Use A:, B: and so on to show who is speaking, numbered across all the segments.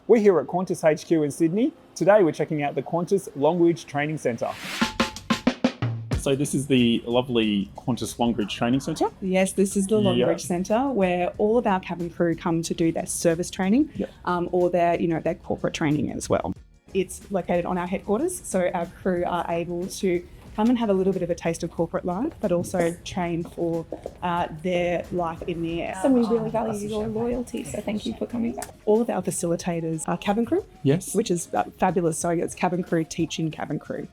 A: We're here at Qantas HQ in Sydney. Today we're checking out the Qantas Longreach Training Centre. So this is the lovely Qantas Longreach Training Centre?
B: Yes, this is the Longreach Centre where all of our cabin crew come to do their service training or their corporate training as well. It's located on our headquarters, so our crew are able to come and have a little bit of a taste of corporate life, but also train for their life in the air.
C: So we really value your loyalty, so thank you for coming back.
B: All of our facilitators are cabin crew, which is fabulous. So it's cabin crew teaching cabin crew.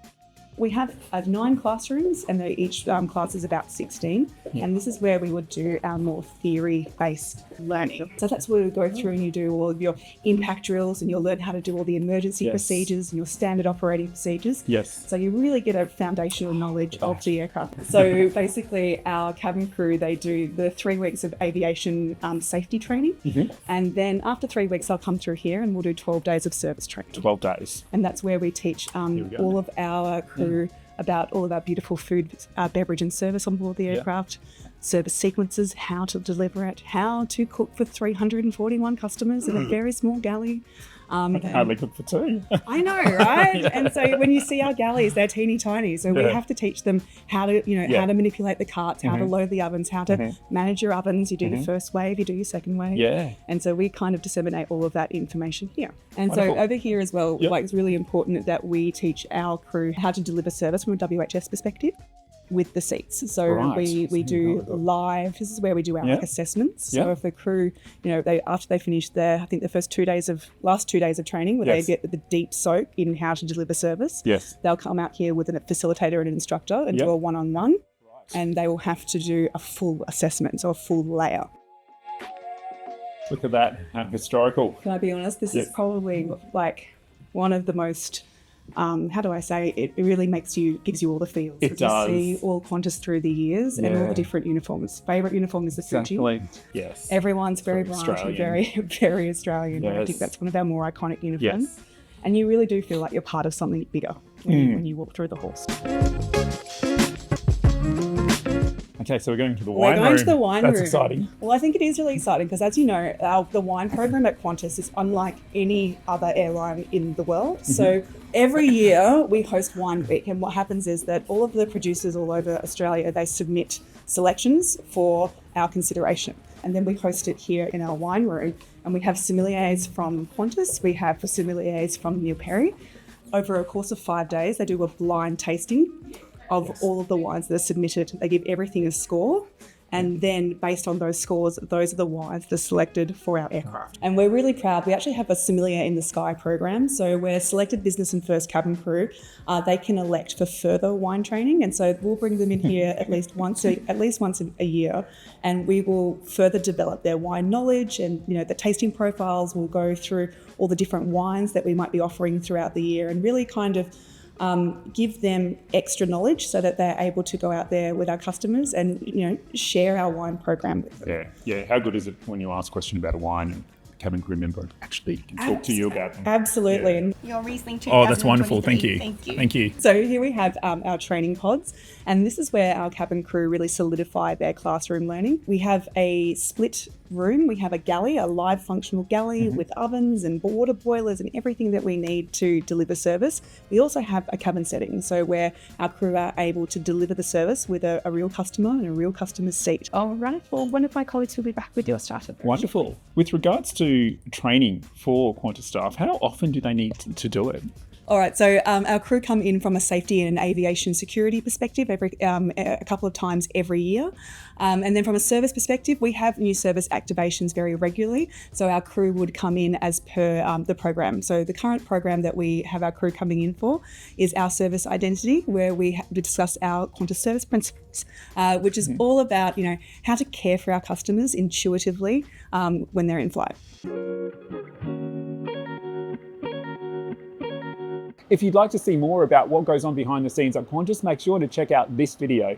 B: We have 9 classrooms, and each class is about 16. And this is where we would do our more theory-based learning. So that's where we go through and you do all of your impact drills, and you'll learn how to do all the emergency procedures and your standard operating procedures. So you really get a foundational knowledge of the aircraft. So basically, our cabin crew, they do the 3 weeks of aviation safety training. And then after 3 weeks, they'll come through here and we'll do 12 days of service training.
A: 12 days.
B: And that's where we teach all of our crew about all of our beautiful food, beverage and service on board the aircraft, service sequences, how to deliver it, how to cook for 341 customers in a very small galley.
A: I can hardly cook for 2.
B: I know, right? And so when you see our galleys, they're teeny tiny. So we have to teach them how to, how to manipulate the carts, how to load the ovens, how to manage your ovens. You do your first wave, you do your second wave. And so we kind of disseminate all of that information here. And so over here as well, it's really important that we teach our crew how to deliver service from a WHS perspective with the seats. So we do live, this is where we do our assessments. So if the crew, after they finish their, I think the last 2 days of training where they get the deep soak in how to deliver service, they'll come out here with a facilitator and an instructor and do a one-on-one, and they will have to do a full assessment, so a full layer.
A: Look at that, how historical.
B: Can I be honest? This is probably one of the most it really gives you all the feels.
A: It does.
B: You see all Qantas through the years and all the different uniforms. Favourite uniform is the Fuji.
A: Yes.
B: Everyone's very bright and very, very Australian. I think that's one of our more iconic uniforms. And you really do feel like you're part of something bigger when you walk through the halls.
A: Okay, so we're going to the wine room.
B: We're going to the wine room.
A: That's exciting.
B: Well, I think it is really exciting because, as you know, the wine program at Qantas is unlike any other airline in the world. So every year we host Wine Week, and what happens is that all of the producers all over Australia, they submit selections for our consideration. And then we host it here in our wine room, and we have sommeliers from Qantas, we have sommeliers from Neil Perry. Over a course of 5 days, they do a blind tasting of all of the wines that are submitted. They give everything a score, and then based on those scores, those are the wines that are selected for our aircraft. And we're really proud. We actually have a sommelier in the Sky program. So we're selected business and first cabin crew. They can elect for further wine training, and so we'll bring them in here at least once a year, and we will further develop their wine knowledge, and the tasting profiles will go through all the different wines that we might be offering throughout the year, and really kind of give them extra knowledge so that they're able to go out there with our customers and, share our wine program with them.
A: Yeah. How good is it when you ask a question about a wine and the cabin crew member actually can talk to you about them?
B: Absolutely.
A: Yeah.
C: Your Riesling 2023.
A: Oh, that's wonderful. Thank you.
C: Thank you.
B: So here we have our training pods, and this is where our cabin crew really solidify their classroom learning. We have a split room. We have a galley, a live functional galley with ovens and water boilers and everything that we need to deliver service. We also have a cabin setting, so where our crew are able to deliver the service with a real customer and a real customer's seat.
C: All right. Well, one of my colleagues will be back with your startup.
A: Wonderful. With regards to training for Qantas staff, how often do they need to do it?
B: All right, so our crew come in from a safety and an aviation security perspective a couple of times every year. And then from a service perspective, we have new service activations very regularly. So our crew would come in as per the program. So the current program that we have our crew coming in for is our service identity, where we discuss our Qantas service principles, which is all about, how to care for our customers intuitively when they're in flight.
A: If you'd like to see more about what goes on behind the scenes at Qantas, make sure to check out this video.